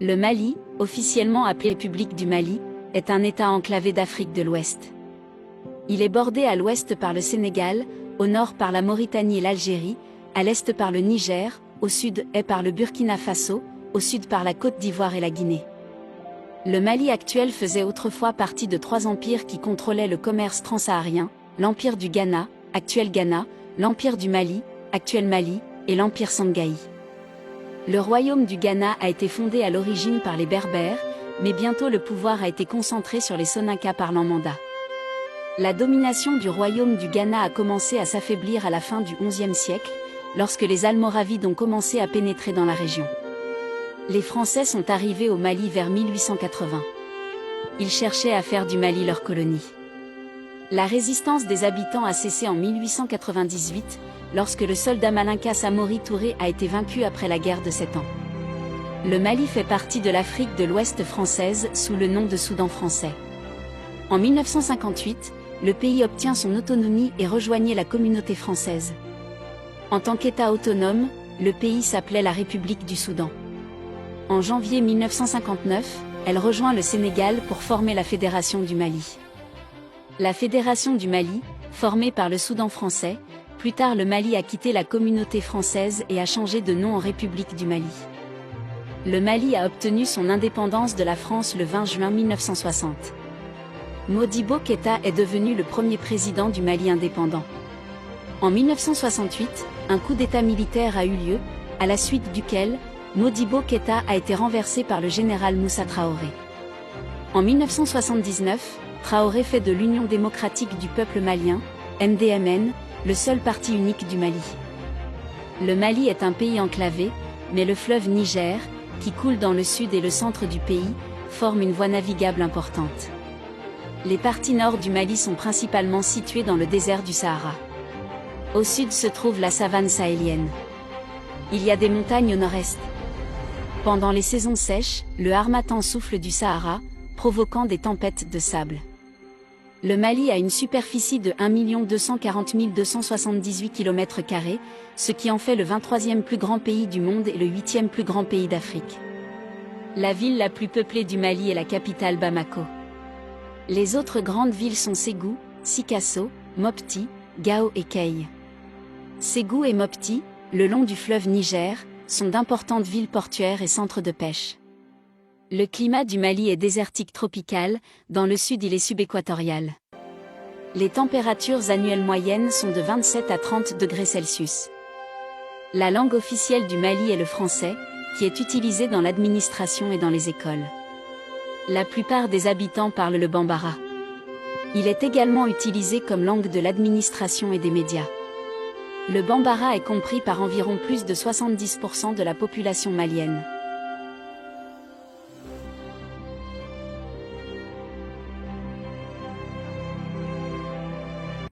Le Mali, officiellement appelé République du Mali, est un État enclavé d'Afrique de l'Ouest. Il est bordé à l'ouest par le Sénégal, au nord par la Mauritanie et l'Algérie, à l'est par le Niger, au sud est par le Burkina Faso, au sud par la Côte d'Ivoire et la Guinée. Le Mali actuel faisait autrefois partie de 3 empires qui contrôlaient le commerce transsaharien, l'Empire du Ghana, actuel Ghana, l'Empire du Mali, actuel Mali, et l'Empire Sangaï. Le royaume du Ghana a été fondé à l'origine par les Berbères, mais bientôt le pouvoir a été concentré sur les Soninka parlant manda. La domination du royaume du Ghana a commencé à s'affaiblir à la fin du XIe siècle, lorsque les Almoravides ont commencé à pénétrer dans la région. Les Français sont arrivés au Mali vers 1880. Ils cherchaient à faire du Mali leur colonie. La résistance des habitants a cessé en 1898, lorsque le soldat Malinka Samori Touré a été vaincu après la guerre de 7 ans. Le Mali fait partie de l'Afrique de l'Ouest française sous le nom de Soudan français. En 1958, le pays obtient son autonomie et rejoignait la communauté française. En tant qu'État autonome, le pays s'appelait la République du Soudan. En janvier 1959, elle rejoint le Sénégal pour former la Fédération du Mali. La Fédération du Mali, formée par le Soudan français, plus tard le Mali a quitté la communauté française et a changé de nom en République du Mali. Le Mali a obtenu son indépendance de la France le 20 juin 1960. Modibo Keïta est devenu le premier président du Mali indépendant. En 1968, un coup d'État militaire a eu lieu, à la suite duquel, Modibo Keïta a été renversé par le général Moussa Traoré. En 1979, Traoré fait de l'Union démocratique du peuple malien, MDMN, le seul parti unique du Mali. Le Mali est un pays enclavé, mais le fleuve Niger, qui coule dans le sud et le centre du pays, forme une voie navigable importante. Les parties nord du Mali sont principalement situées dans le désert du Sahara. Au sud se trouve la savane sahélienne. Il y a des montagnes au nord-est. Pendant les saisons sèches, le harmattan souffle du Sahara, provoquant des tempêtes de sable. Le Mali a une superficie de 1 240 278 km², ce qui en fait le 23e plus grand pays du monde et le 8e plus grand pays d'Afrique. La ville la plus peuplée du Mali est la capitale Bamako. Les autres grandes villes sont Ségou, Sikasso, Mopti, Gao et Kay. Ségou et Mopti, le long du fleuve Niger, sont d'importantes villes portuaires et centres de pêche. Le climat du Mali est désertique tropical, dans le sud il est subéquatorial. Les températures annuelles moyennes sont de 27 à 30 degrés Celsius. La langue officielle du Mali est le français, qui est utilisé dans l'administration et dans les écoles. La plupart des habitants parlent le bambara. Il est également utilisé comme langue de l'administration et des médias. Le bambara est compris par environ plus de 70% de la population malienne.